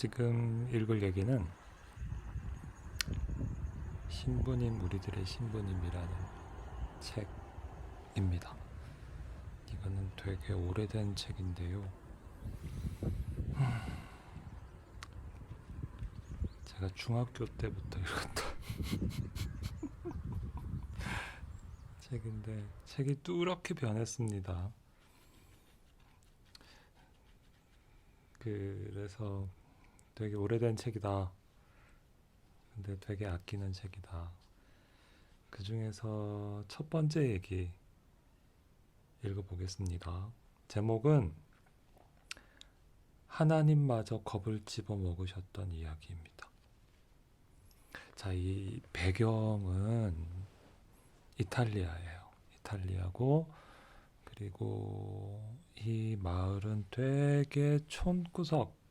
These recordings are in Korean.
지금 읽을 얘기는 신부님 우리들의 신부님이라는 책입니다. 이거는 되게 오래된 책인데요. 제가 중학교 때부터 읽었던 책인데 책이 뚜렷이 변했습니다. 그래서 되게 오래된 책이다. 근데 되게 아끼는 책이다. 그 중에서 첫 번째 얘기 읽어보겠습니다. 제목은 하나님마저 겁을 집어 먹으셨던 이야기입니다. 자, 이 배경은 이탈리아예요. 이탈리아고, 그리고 이 마을은 되게 촌구석이고,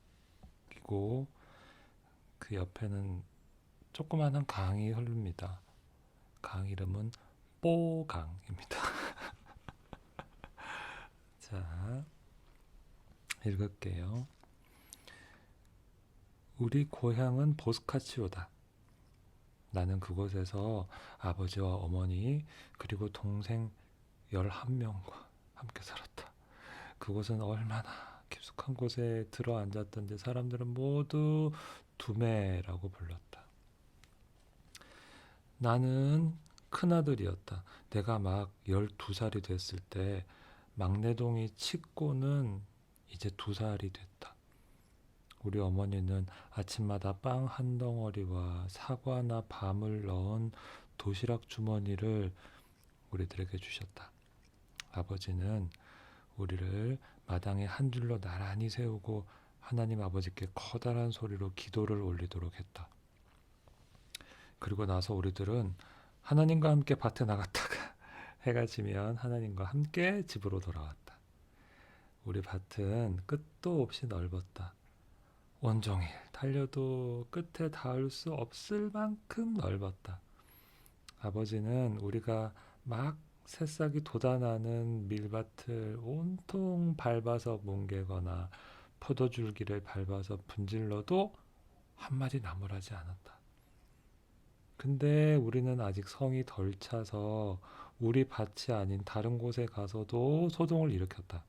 그 옆에는 조그마한 강이 흐릅니다. 강 이름은 뽀강입니다. 자, 읽을게요. 우리 고향은 보스카치오다. 나는 그곳에서 아버지와 어머니 그리고 동생 11명과 함께 살았다. 그곳은 얼마나 깊숙한 곳에 들어앉았던지 사람들은 모두 두메라고 불렀다. 나는 큰아들이었다. 내가 막 12살이 됐을 때 막내동이 치꼬는 이제 2살이 됐다. 우리 어머니는 아침마다 빵 한 덩어리와 사과나 밤을 넣은 도시락 주머니를 우리들에게 주셨다. 아버지는 우리를 마당에 한 줄로 나란히 세우고 하나님 아버지께 커다란 소리로 기도를 올리도록 했다. 그리고 나서 우리들은 하나님과 함께 밭에 나갔다가 해가 지면 하나님과 함께 집으로 돌아왔다. 우리 밭은 끝도 없이 넓었다. 온종일 달려도 끝에 닿을 수 없을 만큼 넓었다. 아버지는 우리가 막 새싹이 돋아나는 밀밭을 온통 밟아서 뭉개거나 포도줄기를 밟아서 분질러도 한마디 나무라지 않았다. 근데 우리는 아직 성이 덜 차서 우리 밭이 아닌 다른 곳에 가서도 소동을 일으켰다.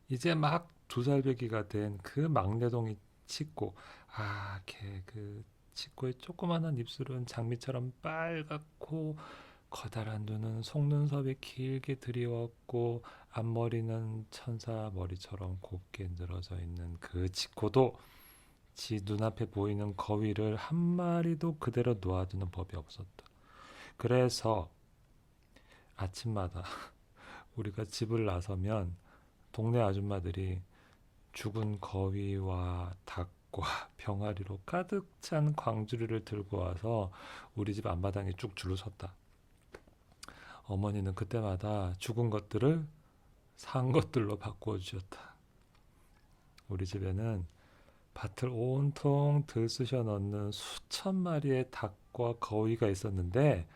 이제 막 2살배기가 된 그 막내동이 치꼬. 걔 그 치꼬의 조그마한 입술은 장미처럼 빨갛고 커다란 눈은 속눈썹이 길게 드리웠고 앞머리는 천사 머리처럼 곱게 늘어져 있는 그 치코도 지 눈앞에 보이는 거위를 한 마리도 그대로 놓아두는 법이 없었다. 그래서 아침마다 우리가 집을 나서면 동네 아줌마들이 죽은 거위와 닭과 병아리로 가득 찬 광주리를 들고 와서 우리 집 앞마당에 쭉 줄을 섰다. 어머니는 그때마다 죽은 것들을 산 것들로 바꾸어 주셨다. 우리 집에는 밭을 온통 들쑤셔 넣는 수천 마리의 닭과 거위가 있었는데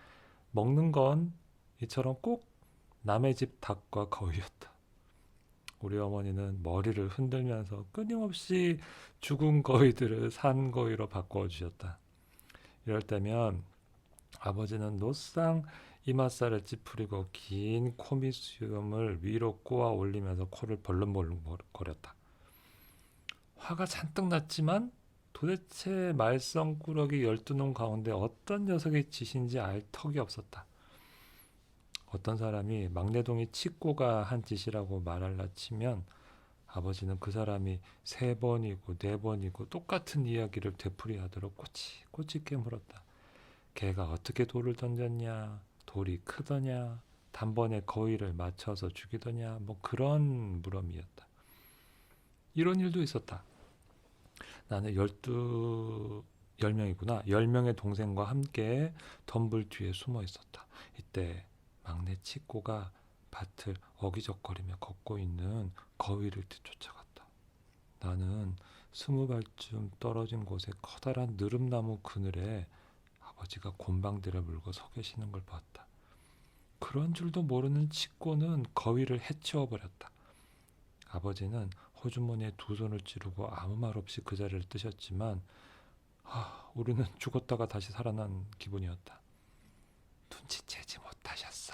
먹는 건 이처럼 꼭 남의 집 닭과 거위였다. 우리 어머니는 머리를 흔들면서 끊임없이 죽은 거위들을 산 거위로 바꾸어 주셨다. 이럴 때면 아버지는 노상 이맛살을 찌푸리고 긴 코미수염을 위로 꼬아 올리면서 코를 벌렁벌렁거렸다. 화가 잔뜩 났지만 도대체 말썽꾸러기 12놈 가운데 어떤 녀석의 짓인지 알 턱이 없었다. 어떤 사람이 막내동이 치꼬가 한 짓이라고 말할라 치면 아버지는 그 사람이 3번이고 4번이고 똑같은 이야기를 되풀이하도록 꼬치꼬치 깨물었다. 걔가 어떻게 돌을 던졌냐, 돌이 크더냐, 단번에 거위를 맞춰서 죽이더냐, 뭐 그런 물음이었다. 이런 일도 있었다. 나는 10명이구나. 10명의 동생과 함께 덤불 뒤에 숨어 있었다. 이때 막내 치꼬가 밭을 어기적거리며 걷고 있는 거위를 뒤쫓아갔다. 나는 20발쯤 떨어진 곳에 커다란 느릅나무 그늘에 아버지가 곤방대를 물고 서 계시는 걸 봤다. 그런 줄도 모르는 치꼬는 거위를 해치워 버렸다. 아버지는 호주머니에 두 손을 찌르고 아무 말 없이 그 자리를 뜨셨지만 우리는 죽었다가 다시 살아난 기분이었다. 눈치채지 못하셨어.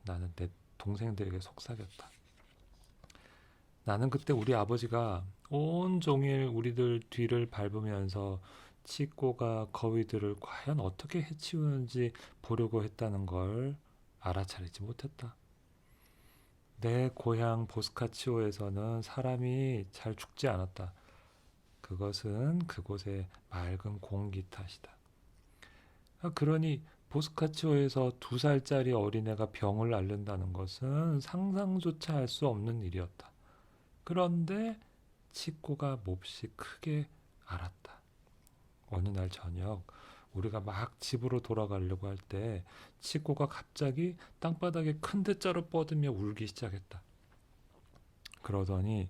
나는 내 동생들에게 속삭였다. 나는 그때 우리 아버지가 온종일 우리들 뒤를 밟으면서 치꼬가 거위들을 과연 어떻게 해치우는지 보려고 했다는 걸 알아차리지 못했다. 내 고향 보스카치오에서는 사람이 잘 죽지 않았다. 그것은 그곳의 맑은 공기 탓이다. 그러니 보스카치오에서 2살짜리 어린애가 병을 앓는다는 것은 상상조차 할 수 없는 일이었다. 그런데 치꼬가 몹시 크게 알았다. 어느 날 저녁 우리가 막 집으로 돌아가려고 할 때 치꼬가 갑자기 땅바닥에 큰 대자로 뻗으며 울기 시작했다. 그러더니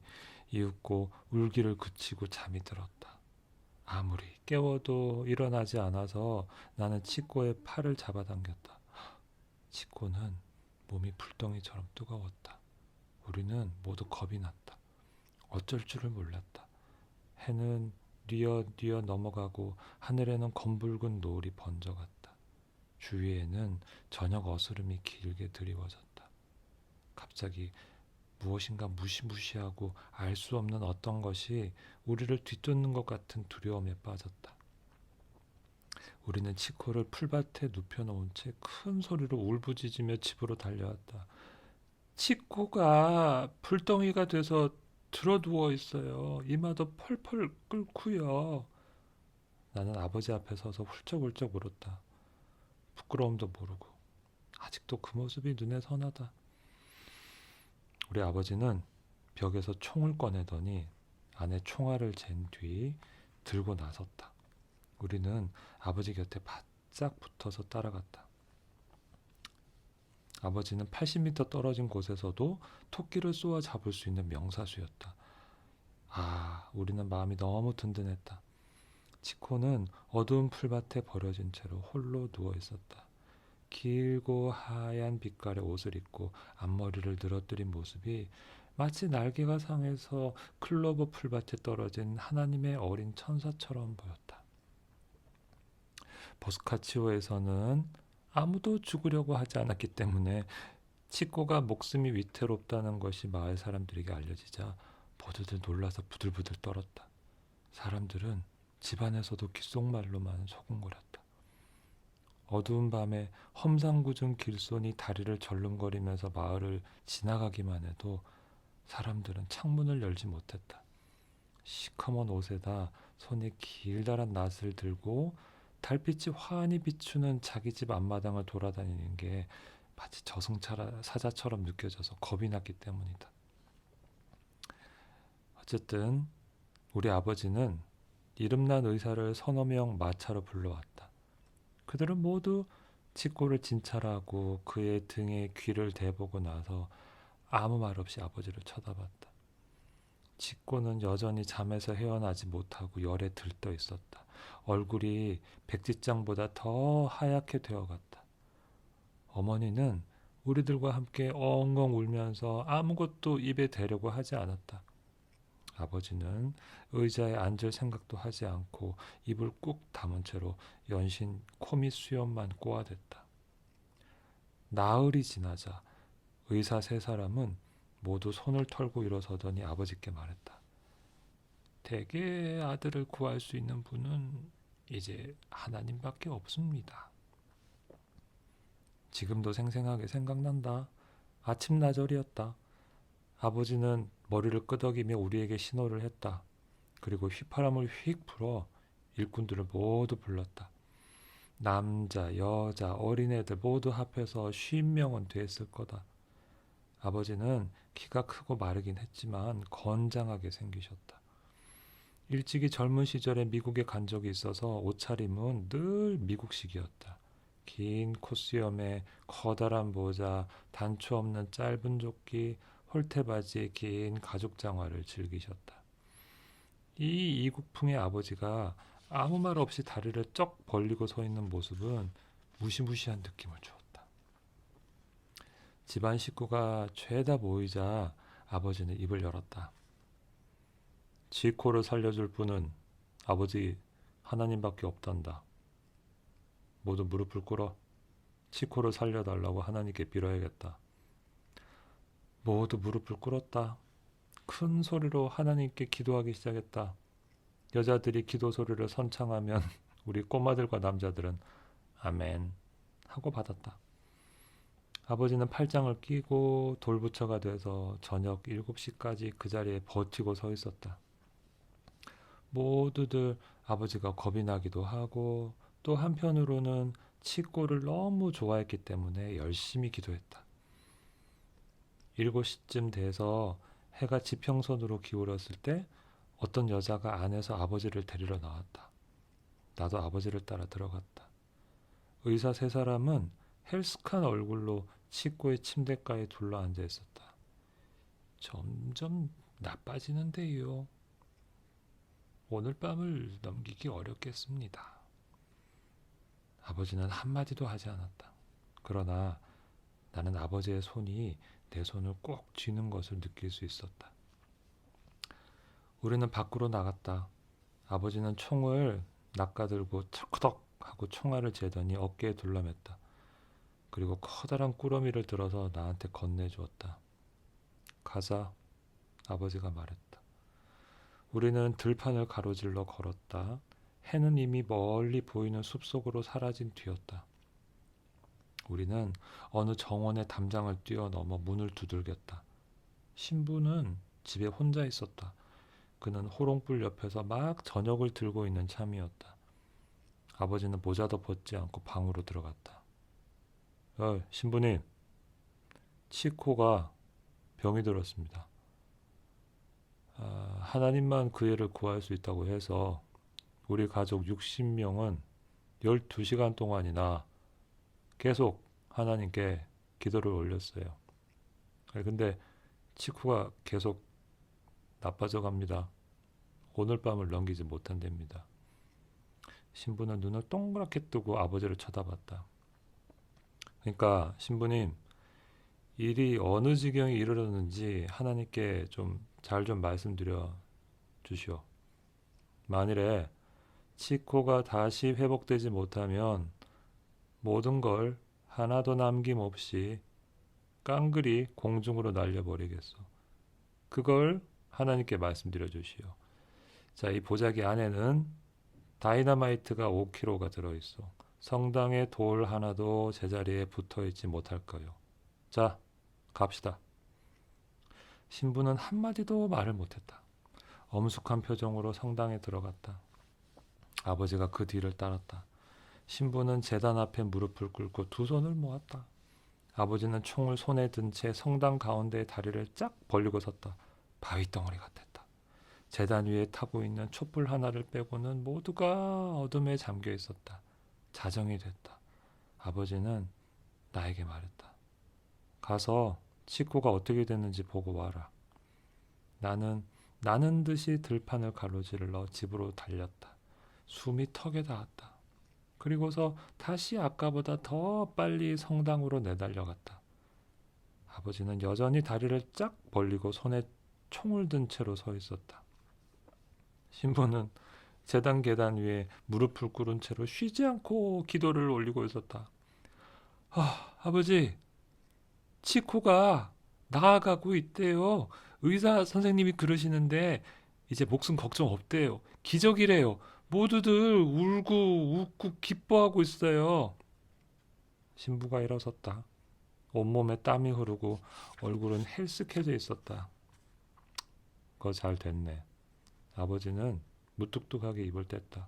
이윽고 울기를 그치고 잠이 들었다. 아무리 깨워도 일어나지 않아서 나는 치꼬의 팔을 잡아당겼다. 치꼬는 몸이 불덩이처럼 뜨거웠다. 우리는 모두 겁이 났다. 어쩔 줄을 몰랐다. 해는 뉘어 넘어가고 하늘에는 검붉은 노을이 번져갔다. 주위에는 저녁 어스름이 길게 드리워졌다. 갑자기 무엇인가 무시무시하고 알 수 없는 어떤 것이 우리를 뒤쫓는 것 같은 두려움에 빠졌다. 우리는 치코를 풀밭에 눕혀놓은 채 큰 소리로 울부짖으며 집으로 달려왔다. 치코가 불덩이가 돼서 들어누워 있어요. 이마도 펄펄 끓고요. 나는 아버지 앞에 서서 훌쩍훌쩍 울었다. 부끄러움도 모르고 아직도 그 모습이 눈에 선하다. 우리 아버지는 벽에서 총을 꺼내더니 안에 총알을 잰 뒤 들고 나섰다. 우리는 아버지 곁에 바짝 붙어서 따라갔다. 아버지는 80m 떨어진 곳에서도 토끼를 쏘아 잡을 수 있는 명사수였다. 우리는 마음이 너무 든든했다. 치코는 어두운 풀밭에 버려진 채로 홀로 누워 있었다. 길고 하얀 빛깔의 옷을 입고 앞머리를 늘어뜨린 모습이 마치 날개가 상해서 클로버 풀밭에 떨어진 하나님의 어린 천사처럼 보였다. 보스카치오에서는 아무도 죽으려고 하지 않았기 때문에 치코가 목숨이 위태롭다는 것이 마을 사람들에게 알려지자 모두들 놀라서 부들부들 떨었다. 사람들은 집안에서도 귓속말로만 소곤거렸다. 어두운 밤에 험상궂은 길손이 다리를 절름거리면서 마을을 지나가기만 해도 사람들은 창문을 열지 못했다. 시커먼 옷에다 손에 길다란 낫을 들고 달빛이 환히 비추는 자기 집 앞마당을 돌아다니는 게 마치 저승사자처럼 느껴져서 겁이 났기 때문이다. 어쨌든 우리 아버지는 이름난 의사를 서너 명 마차로 불러왔다. 그들은 모두 치코를 진찰하고 그의 등에 귀를 대보고 나서 아무 말 없이 아버지를 쳐다봤다. 치코는 여전히 잠에서 헤어나지 못하고 열에 들떠 있었다. 얼굴이 백지장보다 더 하얗게 되어갔다. 어머니는 우리들과 함께 엉엉 울면서 아무것도 입에 대려고 하지 않았다. 아버지는 의자에 앉을 생각도 하지 않고 입을 꾹 다문 채로 연신 코 밑 수염만 꼬아댔다. 나흘이 지나자 의사 3사람은 모두 손을 털고 일어서더니 아버지께 말했다. 대개 아들을 구할 수 있는 분은 이제 하나님밖에 없습니다. 지금도 생생하게 생각난다. 아침나절이었다. 아버지는 머리를 끄덕이며 우리에게 신호를 했다. 그리고 휘파람을 휙 불어 일꾼들을 모두 불렀다. 남자, 여자, 어린애들 모두 합해서 50명은 됐을 거다. 아버지는 키가 크고 마르긴 했지만 건장하게 생기셨다. 일찍이 젊은 시절에 미국에 간 적이 있어서 옷차림은 늘 미국식이었다. 긴 콧수염에 커다란 모자, 단추 없는 짧은 조끼, 홀테바지에 긴 가죽 장화를 즐기셨다. 이 이국풍의 아버지가 아무 말 없이 다리를 쩍 벌리고 서 있는 모습은 무시무시한 느낌을 주었다. 집안 식구가 죄다 모이자 아버지는 입을 열었다. 치코를 살려줄 분은 아버지 하나님밖에 없단다. 모두 무릎을 꿇어 치코를 살려달라고 하나님께 빌어야겠다. 모두 무릎을 꿇었다. 큰 소리로 하나님께 기도하기 시작했다. 여자들이 기도 소리를 선창하면 우리 꼬마들과 남자들은 아멘 하고 받았다. 아버지는 팔짱을 끼고 돌부처가 돼서 저녁 7시까지 그 자리에 버티고 서 있었다. 모두들 아버지가 겁이 나기도 하고 또 한편으로는 치꼬를 너무 좋아했기 때문에 열심히 기도했다. 7시쯤 돼서 해가 지평선으로 기울었을 때 어떤 여자가 안에서 아버지를 데리러 나왔다. 나도 아버지를 따라 들어갔다. 의사 3사람은 헬스칸 얼굴로 치꼬의 침대가에 둘러앉아 있었다. 점점 나빠지는데요. 오늘 밤을 넘기기 어렵겠습니다. 아버지는 한마디도 하지 않았다. 그러나 나는 아버지의 손이 내 손을 꼭 쥐는 것을 느낄 수 있었다. 우리는 밖으로 나갔다. 아버지는 총을 낚아들고 척덕 하고 총알을 재더니 어깨에 둘러맸다. 그리고 커다란 꾸러미를 들어서 나한테 건네주었다. 가자, 아버지가 말했다. 우리는 들판을 가로질러 걸었다. 해는 이미 멀리 보이는 숲속으로 사라진 뒤였다. 우리는 어느 정원의 담장을 뛰어넘어 문을 두들겼다. 신부는 집에 혼자 있었다. 그는 호롱불 옆에서 막 저녁을 들고 있는 참이었다. 아버지는 모자도 벗지 않고 방으로 들어갔다. 신부님, 치코가 병이 들었습니다. 하나님만 그 애를 구할 수 있다고 해서 우리 가족 60명은 12시간 동안이나 계속 하나님께 기도를 올렸어요. 근데 치코가 계속 나빠져 갑니다. 오늘 밤을 넘기지 못한답니다. 신부는 눈을 동그랗게 뜨고 아버지를 쳐다봤다. 그러니까 신부님, 일이 어느 지경에 이르렀는지 하나님께 좀 잘 좀 말씀드려 주시오. 만일에 치코가 다시 회복되지 못하면 모든 걸 하나도 남김없이 깡그리 공중으로 날려버리겠소. 그걸 하나님께 말씀드려 주시오. 자, 이 보자기 안에는 다이너마이트가 5kg가 들어있어. 성당에 돌 하나도 제자리에 붙어있지 못할 거요. 자, 갑시다. 신부는 한마디도 말을 못했다. 엄숙한 표정으로 성당에 들어갔다. 아버지가 그 뒤를 따랐다. 신부는 제단 앞에 무릎을 꿇고 두 손을 모았다. 아버지는 총을 손에 든 채 성당 가운데에 다리를 쫙 벌리고 섰다. 바위덩어리 같았다. 제단 위에 타고 있는 촛불 하나를 빼고는 모두가 어둠에 잠겨 있었다. 자정이 됐다. 아버지는 나에게 말했다. 가서 치코가 어떻게 됐는지 보고 와라. 나는 나는 듯이 들판을 가로질러 집으로 달렸다. 숨이 턱에 닿았다. 그리고서 다시 아까보다 더 빨리 성당으로 내달려갔다. 아버지는 여전히 다리를 쫙 벌리고 손에 총을 든 채로 서 있었다. 신부는 제단 계단 위에 무릎을 꿇은 채로 쉬지 않고 기도를 올리고 있었다. 아버지, 치코가 나아가고 있대요. 의사 선생님이 그러시는데 이제 목숨 걱정 없대요. 기적이래요. 모두들 울고 웃고 기뻐하고 있어요. 신부가 일어섰다. 온몸에 땀이 흐르고 얼굴은 헬쓱해져 있었다. 그거 잘 됐네. 아버지는 무뚝뚝하게 입을 뗐다.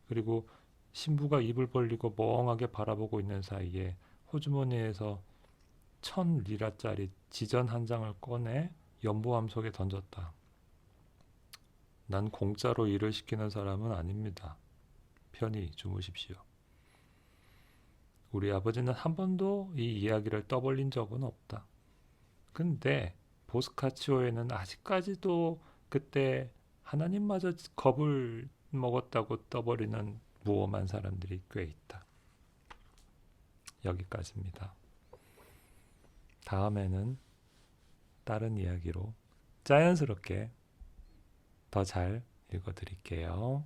그리고 신부가 입을 벌리고 멍하게 바라보고 있는 사이에 호주머니에서 1,000리라짜리 지전 한 장을 꺼내 연보함 속에 던졌다. 난 공짜로 일을 시키는 사람은 아닙니다. 편히 주무십시오. 우리 아버지는 한 번도 이 이야기를 떠벌린 적은 없다. 근데 보스카치오에는 아직까지도 그때 하나님마저 겁을 먹었다고 떠벌이는 무엄한 사람들이 꽤 있다. 여기까지입니다. 다음에는 다른 이야기로 자연스럽게 더 잘 읽어드릴게요.